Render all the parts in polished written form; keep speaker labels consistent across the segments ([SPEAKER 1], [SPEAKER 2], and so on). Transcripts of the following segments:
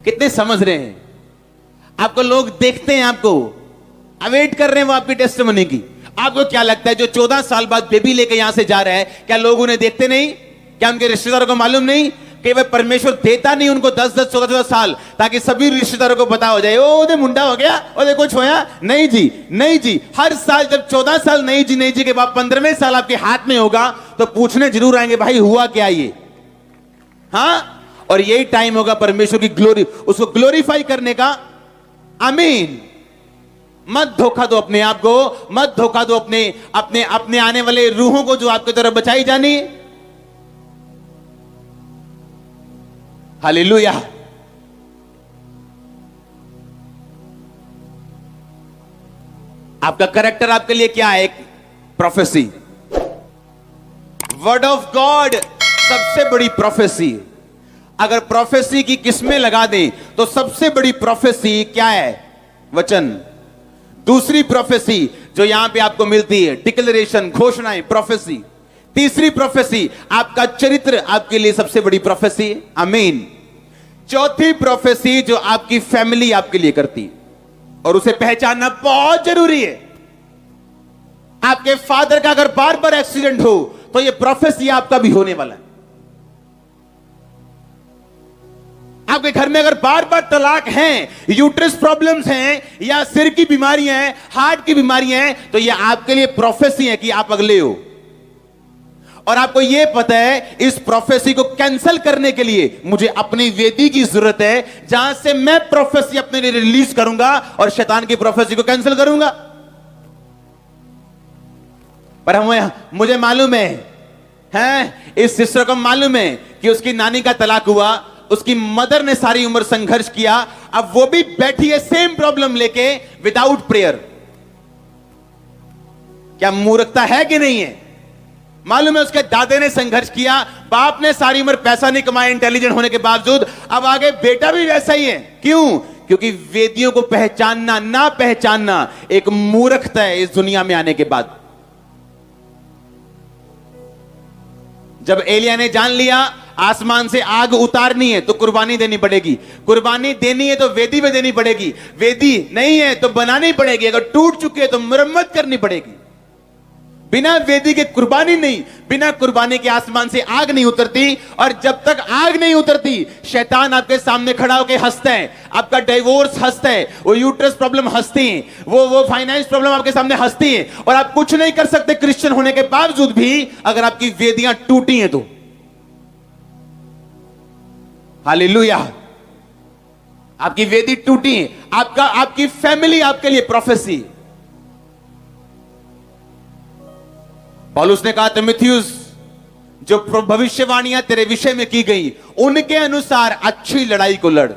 [SPEAKER 1] कितने समझ रहे हैं? आपको लोग देखते हैं, आपको अवेट कर रहे हैं वो आपकी टेस्टिमनी की। आपको क्या लगता है जो 14 साल बाद बेबी लेके यहां से जा रहा है, क्या लोग उन्हें देखते नहीं? क्या उनके रिश्तेदारों को मालूम नहीं कि वह परमेश्वर देता नहीं उनको 10-10, 14-14 साल, ताकि सभी रिश्तेदारों को पता हो जाए ओ दे मुंडा हो गया, ओ दे कुछ होया? नहीं जी, नहीं जी। हर साल जब 14 साल नहीं जी के बाद 15वें साल आपके हाथ में होगा तो पूछने जरूर आएंगे, भाई हुआ क्या ये? हाँ, और यही टाइम होगा परमेश्वर की ग्लोरी, उसको ग्लोरीफाई करने का। आमीन। मत धोखा दो अपने आप को, मत धोखा दो अपने अपने अपने आने वाले रूहों को जो आपकी तरफ बचाई जानी। हालेलुया। आपका करेक्टर आपके लिए क्या है? एक प्रोफेसी। वर्ड ऑफ गॉड सबसे बड़ी प्रोफेसी। अगर प्रोफेसी की किस्में लगा दें तो सबसे बड़ी प्रोफेसी क्या है? वचन। दूसरी प्रोफेसी जो यहां पे आपको मिलती है, डिक्लेरेशन, घोषणाएं, प्रोफेसी। तीसरी प्रोफेसी आपका चरित्र आपके लिए सबसे बड़ी प्रोफेसी है। आमीन। चौथी प्रोफेसी जो आपकी फैमिली आपके लिए करती है, और उसे पहचानना बहुत जरूरी है। आपके फादर का अगर बार बार एक्सीडेंट हो तो यह प्रोफेसी आपका भी होने वाला है। आपके घर में अगर बार बार तलाक हैं, यूट्रस प्रॉब्लम्स हैं, या सिर की बीमारियां हैं, हार्ट की बीमारियां हैं, तो यह आपके लिए प्रोफेसी है कि आप अगले हो। और आपको यह पता है इस प्रोफेसी को कैंसिल करने के लिए मुझे अपनी वेदी की जरूरत है, जहां से मैं प्रोफेसी अपने लिए रिलीज करूंगा और शैतान की प्रोफेसी को कैंसिल करूंगा। पर मुझे मालूम है इस सिस्टर को मालूम है कि उसकी नानी का तलाक हुआ, उसकी मदर ने सारी उम्र संघर्ष किया, अब वो भी बैठी है सेम प्रॉब्लम लेके विदाउट प्रेयर। क्या मूर्खता है कि नहीं है? मालूम है उसके दादे ने संघर्ष किया, बाप ने सारी उम्र पैसा नहीं कमाया इंटेलिजेंट होने के बावजूद, अब आगे बेटा भी वैसा ही है। क्यों? क्योंकि वेदियों को पहचानना ना पहचानना एक मूर्खता है इस दुनिया में आने के बाद। जब एलिया ने जान लिया आसमान से आग उतारनी है तो कुर्बानी देनी पड़ेगी, कुर्बानी देनी है तो वेदी में देनी पड़ेगी, वेदी नहीं है तो बनानी पड़ेगी, अगर टूट चुकी है तो मरम्मत करनी पड़ेगी। बिना वेदी के कुर्बानी नहीं, बिना कुर्बानी के आसमान से आग नहीं उतरती। और जब तक आग नहीं उतरती शैतान आपके सामने खड़ा होकर हंसता है, आपका डिवोर्स हंसता है, वो यूट्रस प्रॉब्लम हंसती है, वो फाइनेंस प्रॉब्लम आपके सामने हंसती है, और आप कुछ नहीं कर सकते क्रिश्चियन होने के बावजूद भी अगर आपकी वेदियां टूटी हैं तो। हालेलुया। आपकी वेदी टूटी है, आपकी फैमिली आपके लिए प्रोफेसी। पौलुस ने कहा तिमुथियुस, जो भविष्यवाणियां तेरे विषय में की गई उनके अनुसार अच्छी लड़ाई को लड़।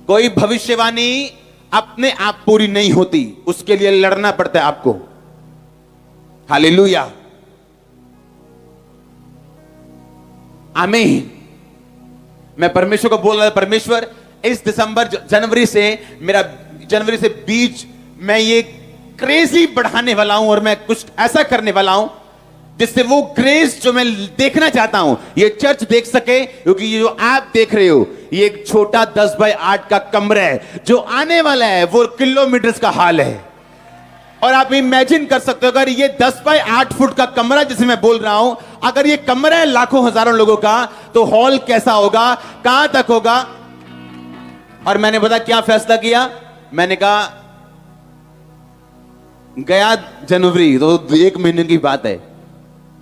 [SPEAKER 1] कोई भविष्यवाणी अपने आप पूरी नहीं होती, उसके लिए लड़ना पड़ता है आपको। हालेलुया। आमीन। मैं परमेश्वर को बोल रहा था, परमेश्वर इस जनवरी से बीच मैं ये क्रेजी बढ़ाने वाला हूं, और मैं कुछ ऐसा करने वाला हूं जिससे वो ग्रेस जो मैं देखना चाहता हूं ये चर्च देख सके। क्योंकि ये जो आप देख रहे हो ये एक छोटा 10 बाय 8 का कमरा है, जो आने वाला है वो किलोमीटर्स का हाल है। और आप इमेजिन कर सकते हो अगर ये 10 बाय 8 फुट का कमरा जिसे मैं बोल रहा हूं, अगर ये कमरा है लाखों हजारों लोगों का, तो हॉल कैसा होगा, कहां तक होगा। और मैंने पता क्या फैसला किया? मैंने कहा गया जनवरी तो 1 महीने की बात है,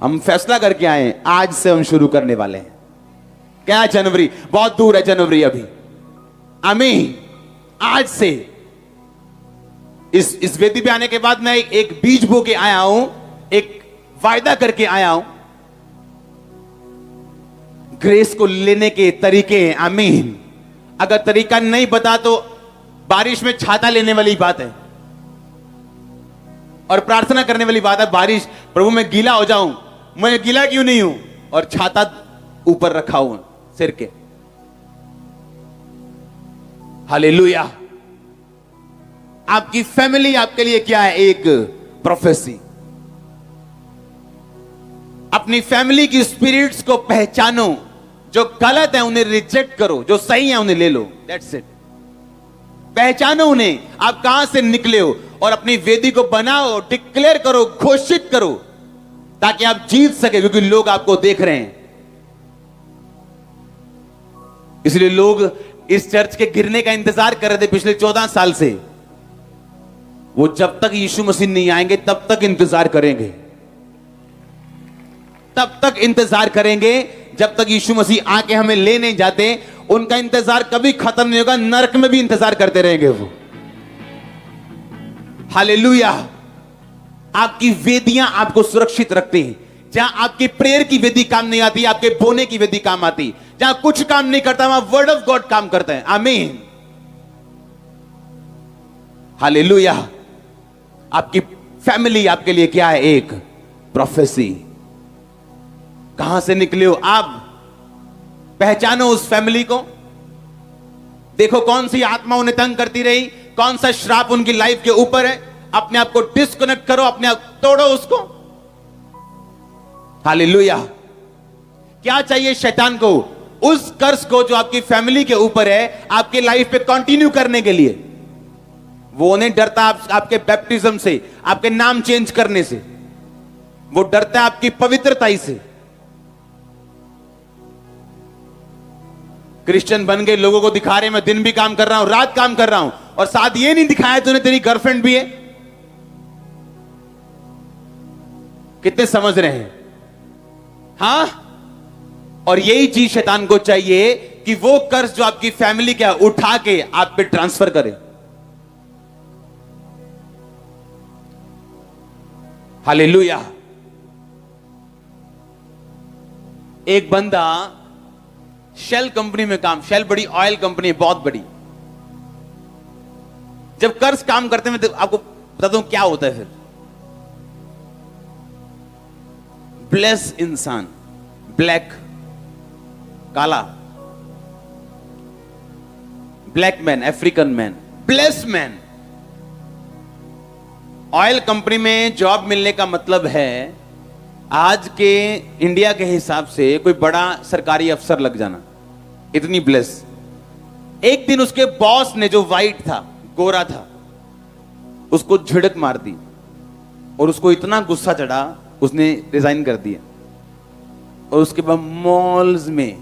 [SPEAKER 1] हम फैसला करके आए आज से हम शुरू करने वाले हैं। क्या जनवरी? बहुत दूर है जनवरी अभी। आमीन। आज से इस वेदी पे आने के बाद मैं एक बीज बो के आया हूं, एक वायदा करके आया हूं। ग्रेस को लेने के तरीके हैं। आमीन। अगर तरीका नहीं बता तो बारिश में छाता लेने वाली बात है और प्रार्थना करने वाली बात है। बारिश, प्रभु मैं गीला हो जाऊं, मैं गीला क्यों नहीं हूं, और छाता ऊपर रखा हूं सिर के। हालेलुया। आपकी फैमिली आपके लिए क्या है? एक प्रोफेसी। अपनी फैमिली की स्पिरिट्स को पहचानो, जो गलत है उन्हें रिजेक्ट करो, जो सही है उन्हें ले लो। That's it. पहचानो उन्हें, आप कहां से निकले हो, और अपनी वेदी को बनाओ, डिक्लेयर करो, घोषित करो, ताकि आप जीत सके, क्योंकि लोग आपको देख रहे हैं। इसलिए लोग इस चर्च के गिरने का इंतजार कर रहे थे पिछले 14 साल से। वो जब तक यीशु मसीह नहीं आएंगे तब तक इंतजार करेंगे, तब तक इंतजार करेंगे जब तक यीशु मसीह आके हमें ले नहीं जाते। उनका इंतजार कभी खत्म नहीं होगा, नरक में भी इंतजार करते रहेंगे वो। हालेलुया। आपकी वेदियां आपको सुरक्षित रखती हैं। जहां आपकी प्रेयर की वेदी काम नहीं आती, आपके बोने की वेदी काम आती। जहां कुछ काम नहीं करता वहां वर्ड ऑफ गॉड काम करता है। आमीन। हालेलुया। आपकी फैमिली आपके लिए क्या है? एक प्रोफेसी। कहां से निकले हो आप? पहचानो उस फैमिली को। देखो कौन सी आत्मा उन्हें तंग करती रही, कौन सा श्राप उनकी लाइफ के ऊपर है। अपने आप को डिस्कनेक्ट करो, अपने आप तोड़ो उसको। हालेलुया। क्या चाहिए शैतान को? उस कर्ज को जो आपकी फैमिली के ऊपर है आपकी लाइफ पे कंटिन्यू करने के लिए। वो नहीं डरता आपके बैप्टिज्म से, आपके नाम चेंज करने से। वो डरता है आपकी पवित्रता से। क्रिश्चियन बन गए, लोगों को दिखा रहे मैं दिन भी काम कर रहा हूं, रात काम कर रहा हूं, और साथ ये नहीं दिखाया तूने तेरी गर्लफ्रेंड भी है। कितने समझ रहे हैं? हां। और यही चीज शैतान को चाहिए कि वो कर्ज जो आपकी फैमिली का उठा के आप पे ट्रांसफर करे। हालेलुया। एक बंदा शेल कंपनी में काम, शेल बड़ी ऑयल कंपनी है, बहुत बड़ी। जब कर्ज काम करते हैं, तो आपको बताता हूं क्या होता है फिर। ब्लेस इंसान, ब्लैक, काला, black man, African man, bless man. Oil company में जॉब मिलने का मतलब है आज के इंडिया के हिसाब से कोई बड़ा सरकारी अफसर लग जाना। इतनी ब्लेस। एक दिन उसके बॉस ने, जो वाइट था, गोरा था, उसको झिड़क मार दी और उसको इतना गुस्सा चढ़ा उसने रिजाइन कर दिया। और उसके बाद मॉल्स में,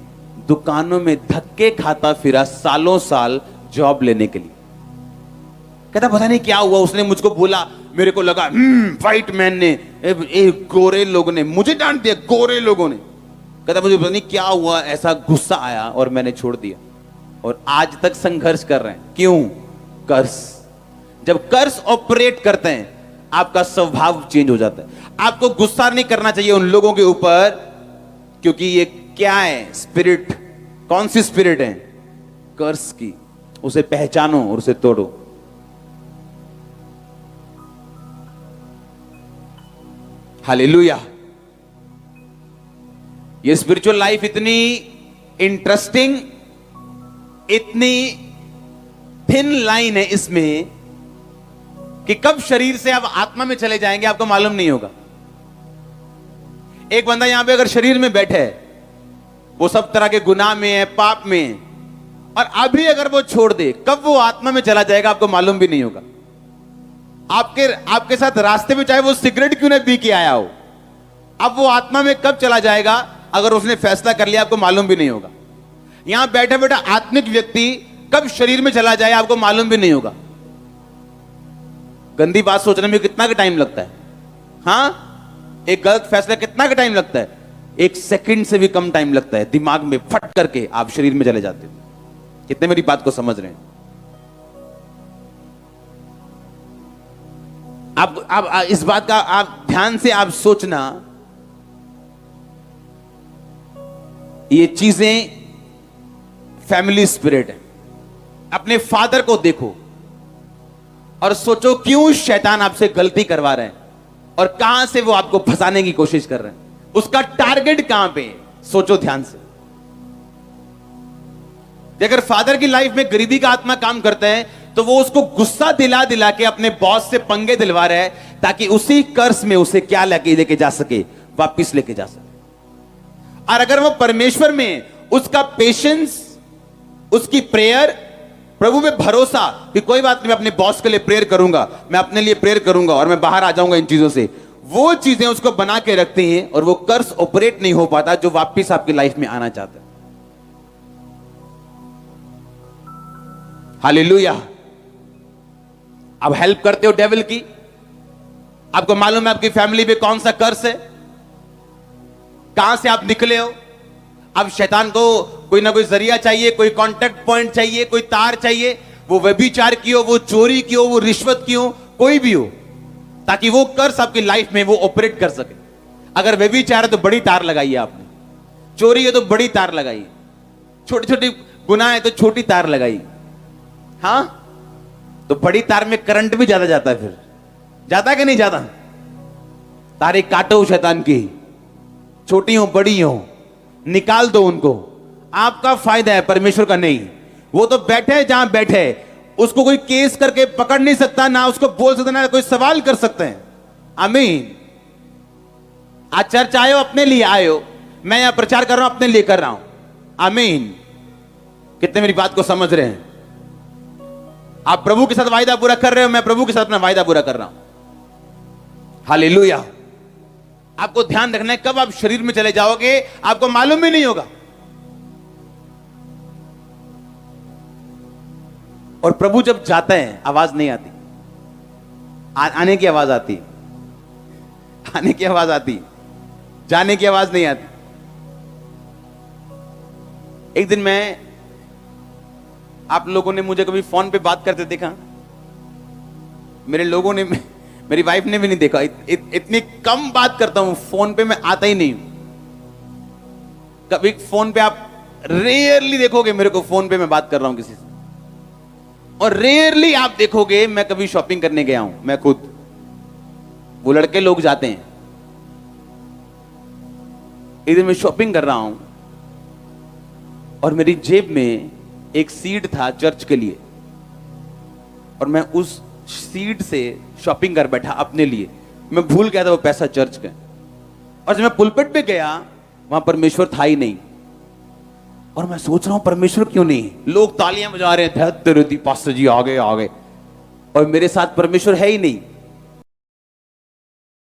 [SPEAKER 1] दुकानों में धक्के खाता फिरा सालों साल जॉब लेने के लिए। कहता पता नहीं क्या हुआ, उसने मुझको बोला, मेरे को लगा वाइट मैन ने, गोरे लोगों ने मुझे डांट दिया, गोरे लोगों ने। कहता मुझे पता नहीं क्या हुआ, ऐसा गुस्सा आया और मैंने छोड़ दिया। और आज तक संघर्ष कर रहे हैं। क्यों? कर्ज। जब कर्ज ऑपरेट करते हैं आपका स्वभाव चेंज हो जाता है। आपको गुस्सा नहीं करना चाहिए उन लोगों के ऊपर, क्योंकि ये क्या है? स्पिरिट। कौन सी स्पिरिट है? कर्ज की। उसे पहचानो और उसे तोड़ो। हालेलुया। ये स्पिरिचुअल लाइफ इतनी इंटरेस्टिंग, इतनी थिन लाइन है इसमें कि कब शरीर से आप आत्मा में चले जाएंगे आपको मालूम नहीं होगा। एक बंदा यहां पे अगर शरीर में बैठे है, वो सब तरह के गुनाह में है, पाप में है, और अभी अगर वो छोड़ दे, कब वो आत्मा में चला जाएगा आपको मालूम भी नहीं होगा। आपके साथ रास्ते में चाहे वो सिगरेट क्यों ना पी के आया हो, अब वो आत्मा में कब चला जाएगा अगर उसने फैसला कर लिया आपको मालूम भी नहीं होगा। यहां बैठा बैठा आत्मिक व्यक्ति कब शरीर में चला जाए आपको मालूम भी नहीं होगा। गंदी बात सोचने में कितना का टाइम लगता है? हां, एक गलत फैसला कितना का टाइम लगता है? 1 सेकंड से भी कम टाइम लगता है। दिमाग में फट करके आप शरीर में चले जाते हो। कितने मेरी बात को समझ रहे हैं? आप इस बात का आप ध्यान से आप सोचना, ये चीजें फैमिली स्पिरिट है। अपने फादर को देखो और सोचो क्यों शैतान आपसे गलती करवा रहे हैं और कहां से वो आपको फंसाने की कोशिश कर रहे हैं। उसका टारगेट कहां पे है, सोचो ध्यान से। अगर फादर की लाइफ में गरीबी का आत्मा काम करता है तो वो उसको गुस्सा दिला दिला के अपने बॉस से पंगे दिलवा रहा है ताकि उसी कर्ज में उसे क्या लेके जा सके, वापिस लेके जा सके। और अगर वो परमेश्वर में उसका पेशेंस, उसकी प्रेयर, प्रभु में भरोसा कि कोई बात नहीं, मैं अपने बॉस के लिए प्रेयर करूंगा, मैं अपने लिए प्रेयर करूंगा और मैं बाहर आ जाऊंगा इन चीजों से, वो चीजें उसको बना के रखती हैं और वो कर्स ऑपरेट नहीं हो पाता जो वापस आपकी लाइफ में आना चाहता है। हालेलुया। अब हेल्प करते हो डेविल की, आपको मालूम है आपकी फैमिली में कौन सा कर्स है, कहां से आप निकले हो। अब शैतान को कोई ना कोई जरिया चाहिए, कोई कांटेक्ट पॉइंट चाहिए, कोई तार चाहिए, वो व्यभिचार की हो, वो चोरी की हो, वो रिश्वत की हो, कोई भी हो, ताकि वो कर्स आपकी लाइफ में वो ऑपरेट कर सके। अगर व्यभिचार है तो बड़ी तार लगाई है आपने, चोरी है तो बड़ी तार लगाई, छोटी छोटी गुनाह है तो छोटी तार लगाई, हां, तो बड़ी तार में करंट भी ज्यादा जाता है, फिर जाता है कि नहीं जाता। तारे काटो शैतान की, छोटी हो बड़ी हो, निकाल दो उनको, आपका फायदा है, परमेश्वर का नहीं। वो तो बैठे जहां बैठे, उसको कोई केस करके पकड़ नहीं सकता, ना उसको बोल सकता, ना कोई सवाल कर सकते हैं। आमीन। आज चर्च आए हो, अपने लिए आए हो, मैं यहां प्रचार कर रहा हूं, अपने लिए कर रहा हूं। आमीन। कितने मेरी बात को समझ रहे हैं? आप प्रभु के साथ वायदा पूरा कर रहे हो, मैं प्रभु के साथ अपना वायदा पूरा कर रहा हूं। हालेलुया। आपको ध्यान रखना है, कब आप शरीर में चले जाओगे आपको मालूम भी नहीं होगा। और प्रभु जब जाते हैं आवाज नहीं आती, आने की आवाज आती, आने की आवाज आती, जाने की आवाज नहीं आती। एक दिन मैं, आप लोगों ने मुझे कभी फोन पे बात करते देखा? मेरे लोगों ने, मेरी वाइफ ने भी नहीं देखा। इतनी कम बात करता हूं फोन पे, मैं आता ही नहीं हूं कभी फोन पे। आप रेयरली देखोगे मेरे को फोन पे मैं बात कर रहा हूं किसी से, और रेयरली आप देखोगे मैं कभी शॉपिंग करने गया हूं मैं खुद। वो लड़के लोग जाते हैं। एक दिन मैं शॉपिंग कर रहा हूं और मेरी जेब में एक सीड था चर्च के लिए, और मैं उस सीड से शॉपिंग कर बैठा अपने लिए। मैं भूल गया था वो पैसा चर्च का। और जब मैं पुलपिट पे गया, वहां परमेश्वर था ही नहीं। और मैं सोच रहा हूं परमेश्वर क्यों नहीं? लोग तालियां बजा रहे हैं, पास्टर जी आ गए आ गए, और मेरे साथ परमेश्वर है ही नहीं।